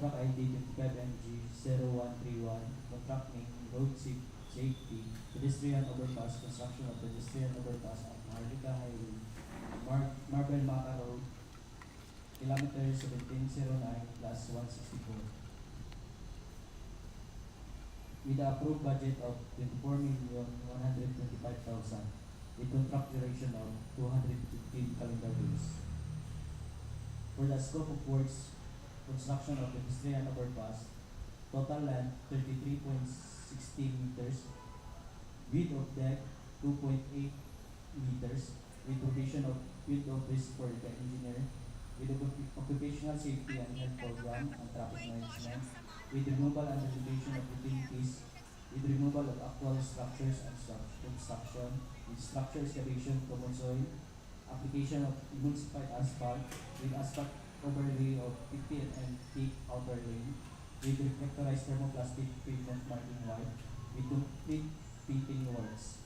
Contract ID 25MG0131, Contract Name Road Safety, Pedestrian Overpass, Construction of Pedestrian Overpass at Maharlika Highway, Marbel-Makar Road, kilometer 1709 plus 164. With the approved budget of 24,125,000, with contract duration of 215 calendar days. For the scope of works, construction of the Pedestrian Overpass, total length 33.16 meters, width of deck 2.8 meters, with provision of field office for the engineer, with occupational safety and health program and traffic management, with removal and relocation of utilities, with removal of actual structures and construction, with structure excavation, common soil, application of emulsified asphalt, with asphalt overlay of 50 and thick outer lane, with reflectorized thermoplastic pavement marking white, with complete painting works.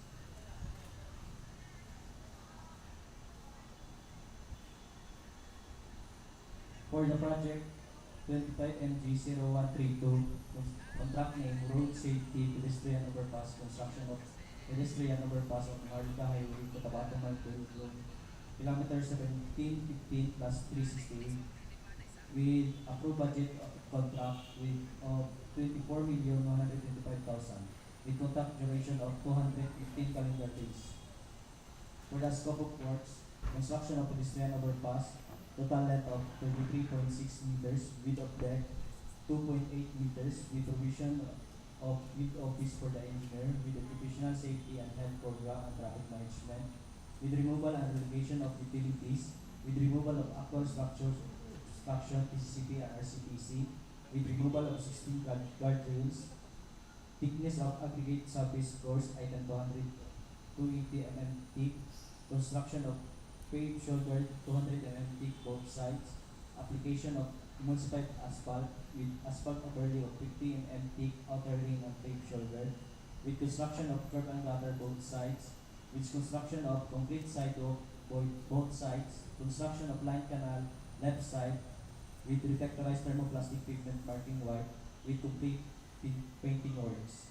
For the project 25MG0132, contract name Road Safety Pedestrian Overpass, construction of Pedestrian Overpass of Maharlika Highway, Cotabato, Marbel-Makar, kilometer 1715 plus 368, with approved budget of contract of 24,125,000, with contract duration of 215 calendar days. For the scope of works, construction of pedestrian overpass, total length of 33.6 meters, width of deck 2.8 meters, with provision of field office for the engineer, with occupational safety and health program and traffic management, with removal and relocation of utilities, with removal of actual structures, PCCP and RCPC, with removal of 16 guardrails, thickness of aggregate surface course item 280 mm thick, construction of paved shoulder 200 mm thick both sides, application of emulsified asphalt with asphalt overlay of 50 mm thick outer ring and paved shoulder, with construction of curb and gutter both sides, with construction of concrete sidewalk both sides, construction of line canal left side, with reflectorized thermoplastic pavement marking white, with complete painting works.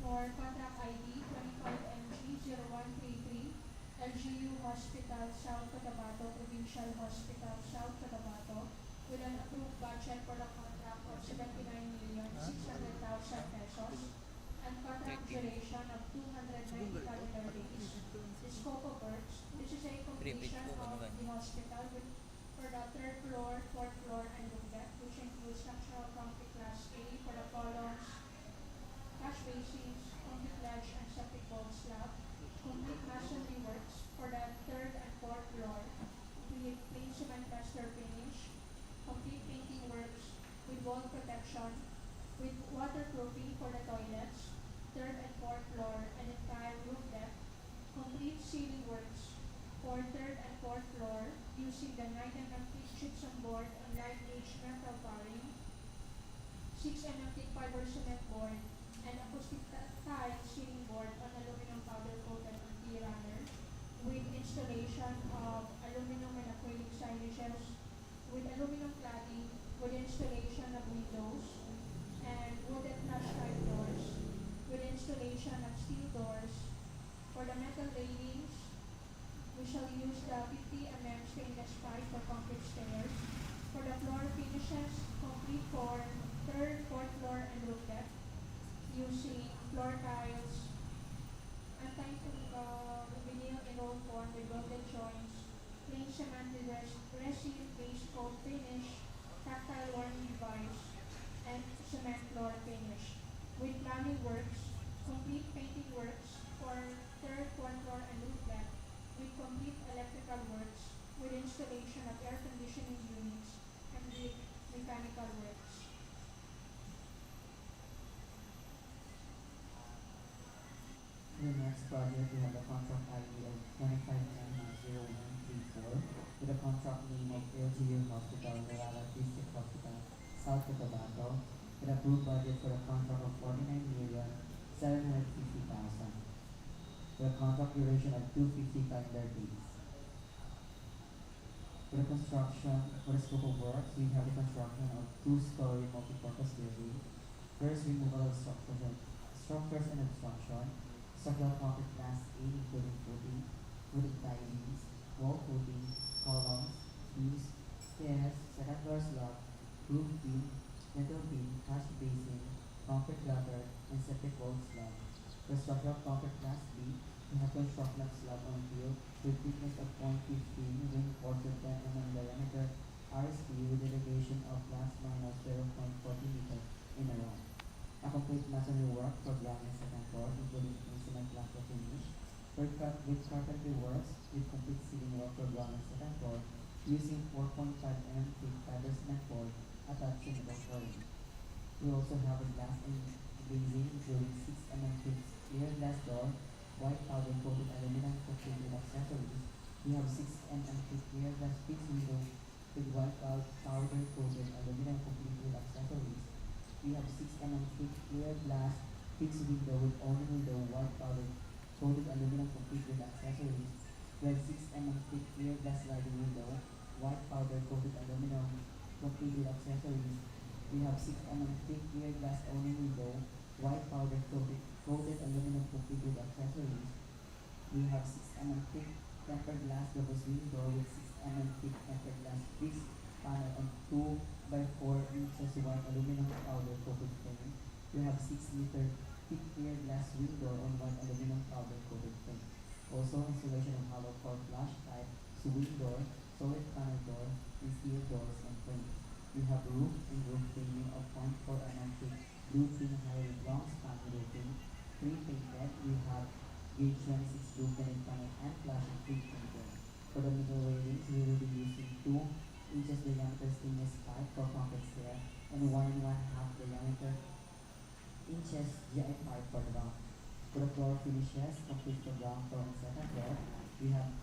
For contract ID 25MG0133, LGU Hospital South Cotabato, Provincial Hospital South Cotabato, with an approved budget for the contract of 79,600,000 pesos and contract duration of 290 calendar days. The scope of works, this is a completion of the hospital for the third floor, fourth floor, and roof deck, which includes structural concrete class A for the columns, cash basins, concrete ledge, and septic vault slab, complete masonry works for the third and fourth floor, with plain cement plaster finish, complete painting works with wall protection, with waterproofing for the toilets, third and fourth floor, and entire roof deck, complete ceiling works for third and fourth floor using the 9 mm thick gypsum board and light gauge metal paring, 6 mm thick fiber cement board, and acoustic tile ceiling board on aluminum powder coated anti-runner, with installation of aluminum and acrylic signages, with aluminum cladding, with installation of windows, and wooden flash type doors, with installation of steel doors. For the metal railings, we shall use the 50 mm stainless pipe for concrete stairs. For the floor finishes, complete for third, fourth floor, and roof deck, using floor tiles, vinyl in roll form with welded joints, plain cement with resin base coat finish, tactile warning device, and cement floor finish. With plumbing works, complete painting works for third, fourth floor, and roof deck, with complete electrical works, with installation of air conditioning units, and with mechanical works. The next project, we have the contract ID of 25MG0134 with the contract name of LGU Hospital, Norala District Hospital, South Cotabato, with approved budget for the contract of 49,750,000, with a contract duration of 250 calendar days. For the scope of works, we have the construction of two-story multi-purpose building. First, removal of structures and obstruction, structural concrete class A including footing tilings, wall footing, columns, beams, stairs, second floor slab, roof beam, metal beam, catch basin, concrete gutter, and septic wall slab. For structural concrete class B, we have construction of slab on field with thickness of 0.15, reinforced with 10 mm diameter, RSP with elevation of plus minus 0.40 meter in a round. A complete masonry work for ground and second floor, including cement plaster finish, with carpentry works with complete ceiling work for ground and second floor, using 4.5 mm thick fiber cement board attached to metal flooring. We also have a glass and glazing, including 6 mm thick clear glass door, white powder coated aluminum complete with accessories. We have 6 mm thick clear glass fixed window with white powder coated aluminum complete with accessories. We have 6 mm thick clear glass fixed window with awning window, white powder coated aluminum complete with accessories. We have 6 mm thick clear glass sliding window, white powder coated aluminum complete with accessories. We have 6 mm thick clear glass awning window, white powder coated aluminum complete with accessories. We have 6 mm thick tempered glass double swing door with 6 mm thick tempered glass fixed panel on 2 by 4 inches white aluminum powder coated frame. We have 6 meter thick clear glass window on white aluminum powder coated frame. Also, installation of hollow core flush type swing door, solid panel door, and steel doors and frames. We have roof and roof framing of 0.4 mm thick blue thin high with long span roofing. Pre-painted, we have gauge 26 blue painted panel and flash and pre-painted. For the middle railings, we will be using 2 inches diameter stainless pipe for concrete stair and 1 1/2 diameter inches GI pipe for the ground. For the floor finishes, complete for ground floor and second floor, we have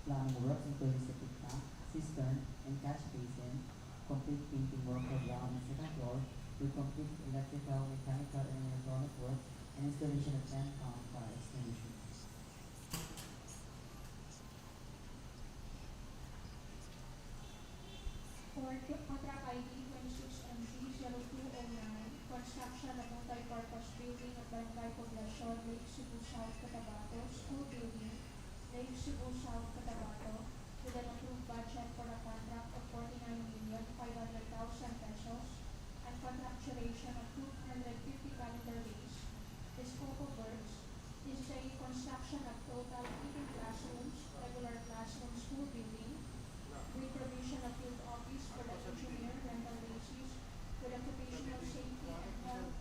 plumbing works including septic tank, cistern, and catch basin, complete painting work for ground and second floor, with complete electrical, mechanical, and electronic work, and installation of 10-pound fire extinguisher. For contract ID 26MG0209, construction of multi-purpose building at Barangay Poblacion, Lake Sebu South, Cotabato, school building, Lake Sebu South, Cotabato, with an approved budget for a contract of 49,500,000 pesos and contract duration of 250 calendar days. The scope of works is a construction of total 18 classrooms, regular classroom school building, with provision of field office for the engineer rental basis, with occupational safety and health.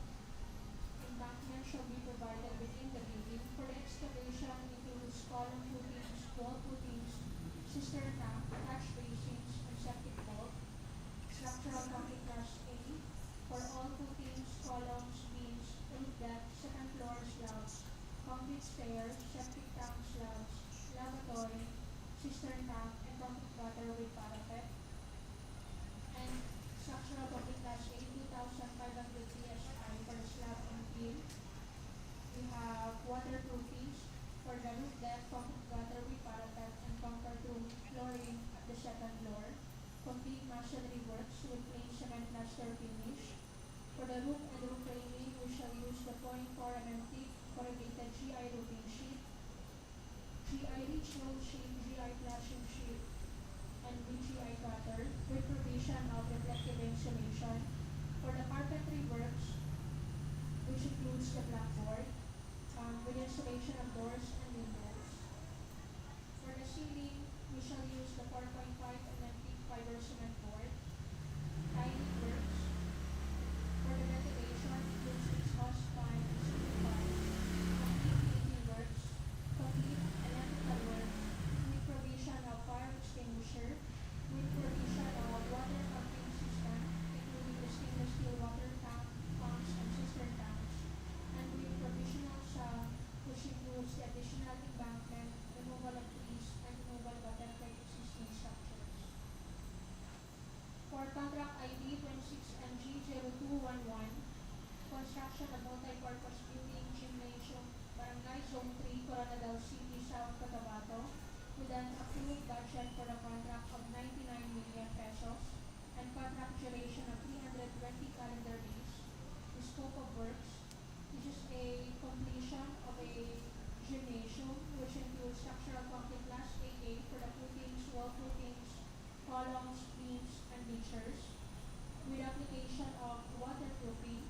Embankment shall be provided within the building. For the excavation includes column footings, wall footings, cistern tank, catch basins, and septic vault. Structural concrete class A for all footings, columns, beams, roof deck, second floor slabs, concrete stairs, septic tank slabs, lavatory, cistern tank, and concrete gutter with parapet. And structural concrete class A 2,500 PSI for the slab and beam. We have waterproofings for the roof deck, concrete gutter with parapet, and concrete room flooring at the second floor. Complete masonry works with plain cement plaster finish. For the roof and roof framing, we shall use the 0.4 mm thick corrugated GI roofing sheet, GI rich roll sheet, GI flashing sheet, and BGI gutter with provision of reflective insulation. For the carpentry works, which includes the blackboard, with installation of doors and windows. For the ceiling, we shall use the 4.5 mm thick fiber cement board. Tiling works. For the ventilation, includes exhaust fan and ceiling fan. Complete painting works. Complete electrical works with provision of fire extinguisher, with provision of water pumping system, including the stainless steel water tank, pumps, and cistern tanks, and with provisional sound, which includes the additional embankment, removal of trees, and removal of affected existing structures. For contract ID 26MG0211, construction of multi-purpose building, Gymnasium, Barangay Zone 3, Koronadal City, South Cotabato, with an approved budget for the contract of 99 million pesos and contract duration of 320 calendar days. The scope of works, this is a completion of a gymnasium which includes structural concrete class AA for the footings, wall footings, columns, beams, and bleachers, with application of waterproofing,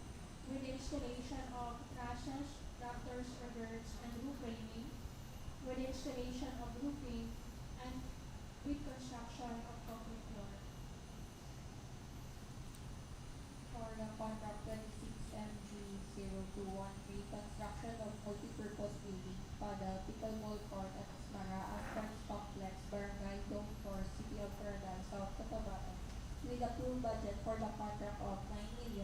with installation of trusses, rafters, or girts, and roof framing, with installation of roofing, and with construction of concrete floor. For the contract 26MG0213, construction of multipurpose building, Padel, Pickleball Court at SMRAA Sports Complex, Barangay, Dome 4, City of Coronadal, South Cotabato, with approved budget for the contract of 9,900,000,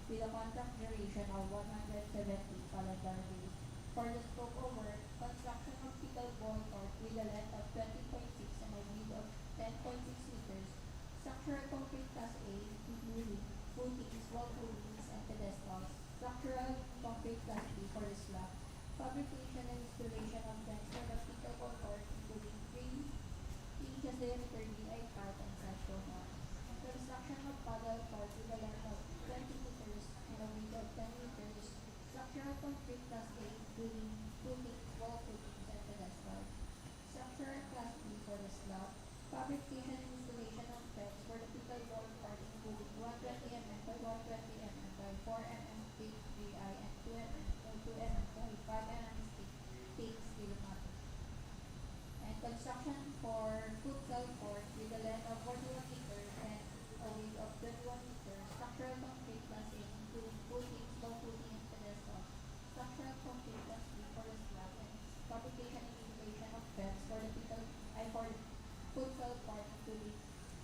with a contract duration of 170 calendar days. For the scope of work, construction of Pickleball Court with a length of 20.6 and a width of 10.6 meters, structural concrete class A, including footings, wall footings, and pedestals, structural concrete class B for the slab, fabrication and installation of fence for the pickleball court, including 3 inches diameter DI pipe and central bar, construction of paddle court with a length of 20 meters and a width of 10 meters, structural concrete class A, including footings, wall footings, and pedestals, structural class B for the slab, fabrication and installation of fence for the pickleball court, including 120 mm by 120 mm by 4 mm thick GI and 2 mm by 2 mm by 5 mm thick steel mat. And construction for futsal court with a length of 41 meters and a width of 21 meters, structural concrete class A, including footings, bow footing, and pedestals, structural concrete class B for the slab, and fabrication and installation of fence for the futsal court, including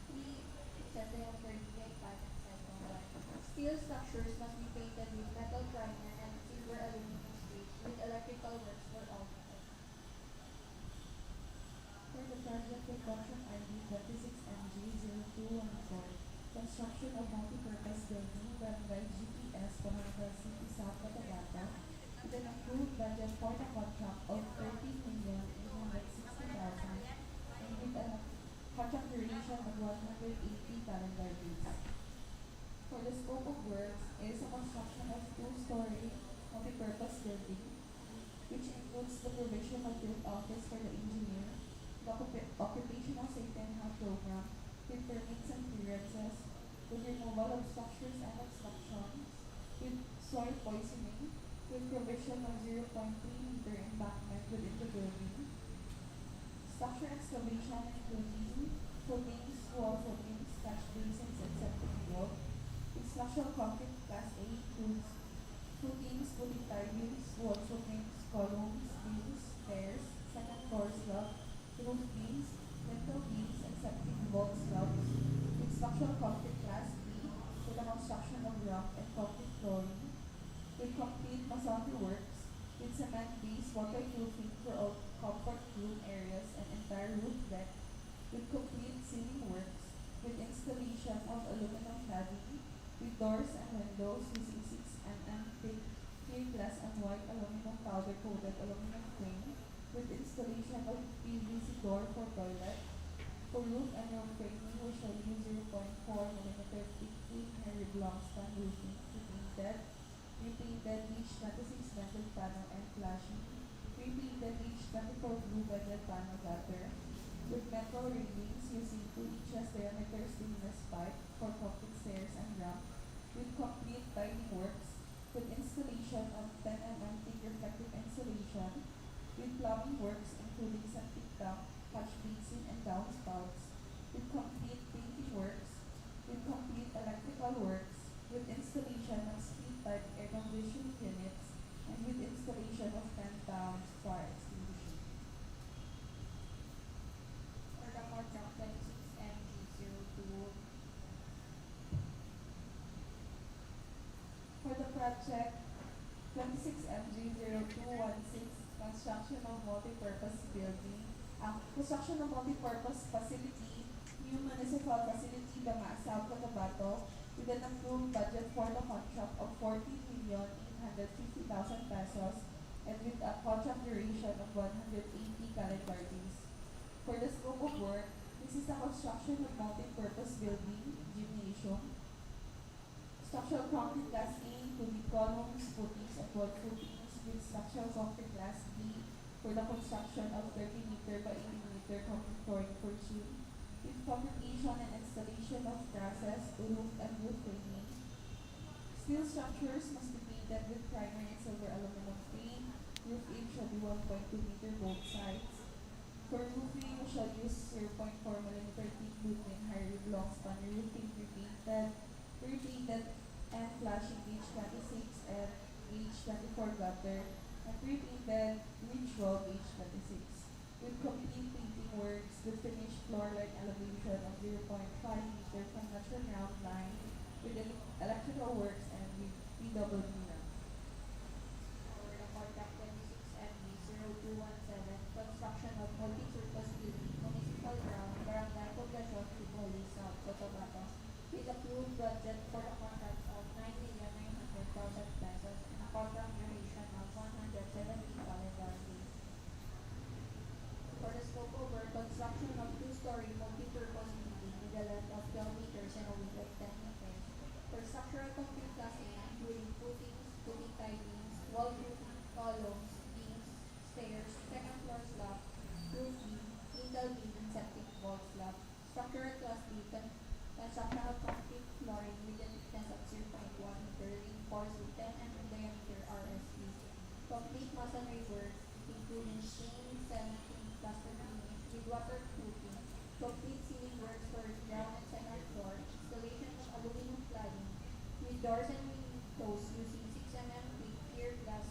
3 inches diameter DI pipe and central line. Steel structures must be painted with metal primer and silver aluminum strip with electrical works for all metals. For the project production ID 26MG0214, construction of multipurpose building, Barangay GPS, Koronadal City, South Cotabato, with an approved budget for the contract of 13,860,000 and with a contract duration of 180 calendar days. For the scope of works, it is a construction of 2-story multipurpose building, which includes the provision of field office for the engineer, the occupational safety and health program, with permits and clearances, with removal of structures and obstructions, with soil poisoning, with provision of 0.3-meter embankment within the building, structure excavation including footings, wall footings, catch basins, and septic field, with structural concrete class A includes footings, footing tie-beams, wall footings, columns, beams, stairs, second floor slab, roof beams, lintel beams, and septic vault slabs, with structural concrete class B, with the construction of rock and concrete flooring, with complete masonry works, with cement base waterproofing for all comfort room areas and entire roof deck, with complete ceiling works, with installation of aluminum cladding, with doors and windows using 6 mm thick clear glass and white aluminum powder coated aluminum frame, with installation of PVC door for toilet, for roof and roof framing which shall use 0.4 mm thick 8 long span roofing, repainted each 26 metal panel and flashing, repainted each 24 blue bedded panel gutter, with metal railings using 2 inches diameter stainless pipe for concrete stairs and ramp, with complete tiling works, with installation of 10 mm thick reflective insulation, with plumbing works including septic tank, catch basin, and downspouts, with complete painting works, with complete electrical works, with installation of speed-type air conditioning units, and with installation of 10 pounds fire extinguisher. For the contract 26MG02, For the project 26MG0216, construction of multipurpose building, construction of multipurpose facility, new municipal facility, South Cotabato, with an approved budget for the contract of 14,850,000 pesos and with a contract duration of 180 calendar Class A including columns, footings, and wall footings with structural concrete Class B for the construction of 30-meter by 80-meter concrete flooring for June, with fabrication and installation of trusses, roof, and roof framing. Steel structures must be painted with primer and silver aluminum paint. Roof age shall be 1.2 meter both sides. For roofing, we shall use 0.4 mm thick Bldg high roof long span roofing repainted and flashing H26 and H24 gutter and repainted ridge wall H26 with complete painting works with finished floor line elevation of 0.5 meter from natural ground line with electrical works and with DPWH. For the contract 26MB0217, construction of multi-purpose building, municipal ground, Barangay Poblacion, South, Cotabato, with approved budget for the contract of 9,900,000 pesos and a contract duration of 170 calendar days. For the scope of work, construction of two-story multi-purpose building with a length of 12 meters and a width of 10 meters. For structural concrete Class A, including footings, footing tie-beams, wall roofing, columns, beams, stairs, second floor slab, roof beam, lintel beam, and septic vault slab. Structural Class B, construction of concrete flooring with a thickness of 0.1 meter, reinforced with 10 mm diameter RSP. Complete masonry work, including chain, cementing, plaster finish with waterproofing. Complete ceiling works for ground and second floor. Installation of aluminum cladding with doors and windows using 6 mm thick clear glass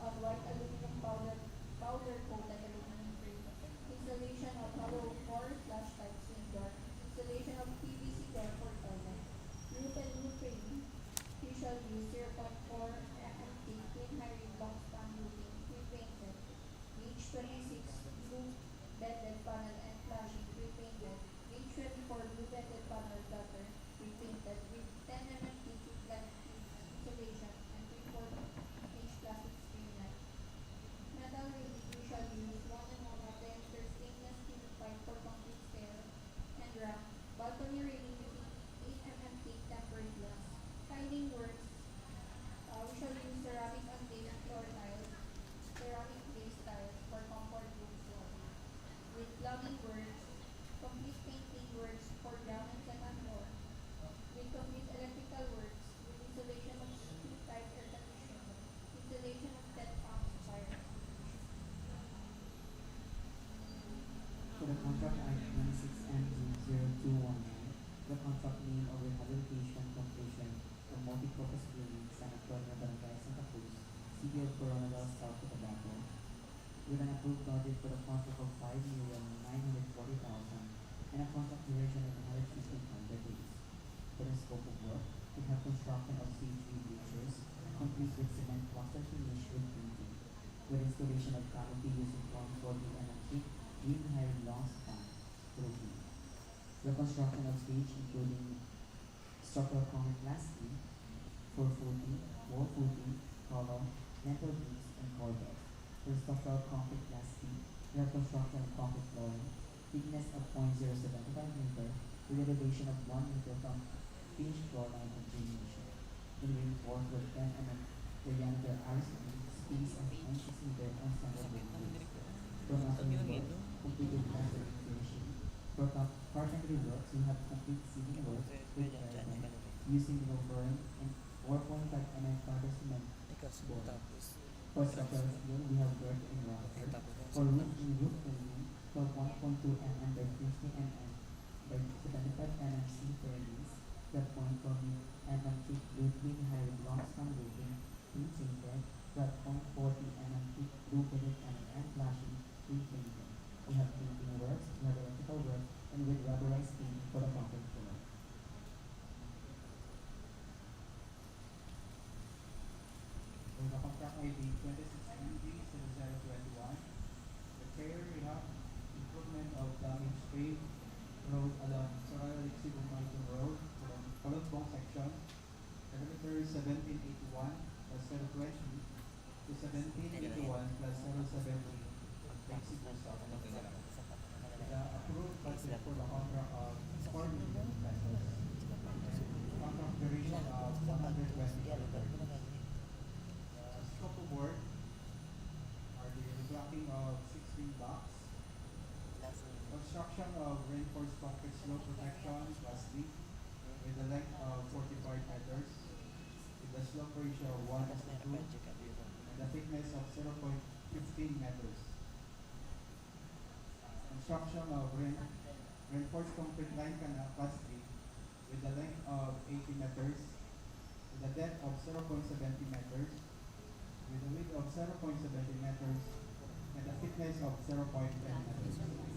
on white aluminum powder coated aluminum frame. Installation of hollow core flash type swing door. Installation of PVC door for toilet. Roof and roof framing. We shall use 0.4 mm thick twin high rim long span roofing repainted. H26 blue bedded panel and flashing repainted. H24 blue bedded panel gutter repainted with 10 mm thick plastic insulation and 3/4 inch plastic screen net. Metal railing, we shall use 1 and 1/2 diameter stainless steel pipe for concrete stair and ramp. Balcony railing using 8 mm thick tempered glass. Tiling works, we shall use ceramic unglazed floor tiles, ceramic glazed tiles for comfort room floor. With plumbing works, complete painting works for ground and second floor. With complete electrical works, with installation of street type air conditioning, installation of 10 pumps fire extinguisher. For the contract I-26MG0219, the contract name of rehabilitation completion of multi-purpose building San Antonio, Barangay Santa Cruz, City of Koronadal, South Cotabato, with an approved budget for the contract of 5,940,000 and a contract duration of 150 calendar days. For the scope of work, we have construction of C3 bleachers, complete with cement plaster finish with painting, with installation of canopy using 140 mm thick green high long span roofing. The construction of stage including structural concrete Class A, floor footing, wall footing, column, lintel beams, and corbels. For structural concrete Class C, we have construction of concrete flooring, thickness of 0.075 meter, with elevation of 1 meter from finished floor line and gymnasium. In reinforced with 10 mm diameter RSP, space of 0.6 meter on center beam. For masonry work, completed plastering finishing. For carpentry works, we have complete ceiling work with parapet using flooring and 4.5 mm powder cement board. For structural steel, we have work in rock. For roof in roof framing, for 1.2 mm by 50 mm by 75 mm C fairings, the 0.4 mm thick blue twin high long span roofing, pre-painted, the 0.40 mm thick blue bedded panel and flashing, pre-painted. We have painting works, we have electrical work, and with rubberized paint for the concrete floor. For the contract ID 26MG0021, repair, rehab, improvement of damaged paved road along Sebu Road, Pickleball section, kilometer 1781 plus 020 to 1781 plus 070, Mexico South. The approved budget for the contract of 4 million pesos. Contract duration of 120 calendar days. Scope of work are the reblocking of 16 blocks, construction of reinforced concrete slope protection plus D with a length of 45 meters, with a slope ratio of 1:2 and a thickness of 0.15 meters. Construction of reinforced concrete line canal plus D with a length of 80 meters, with a depth of 0.70 meters, with a width of 0.70 meters, and a thickness of 0.10 meters.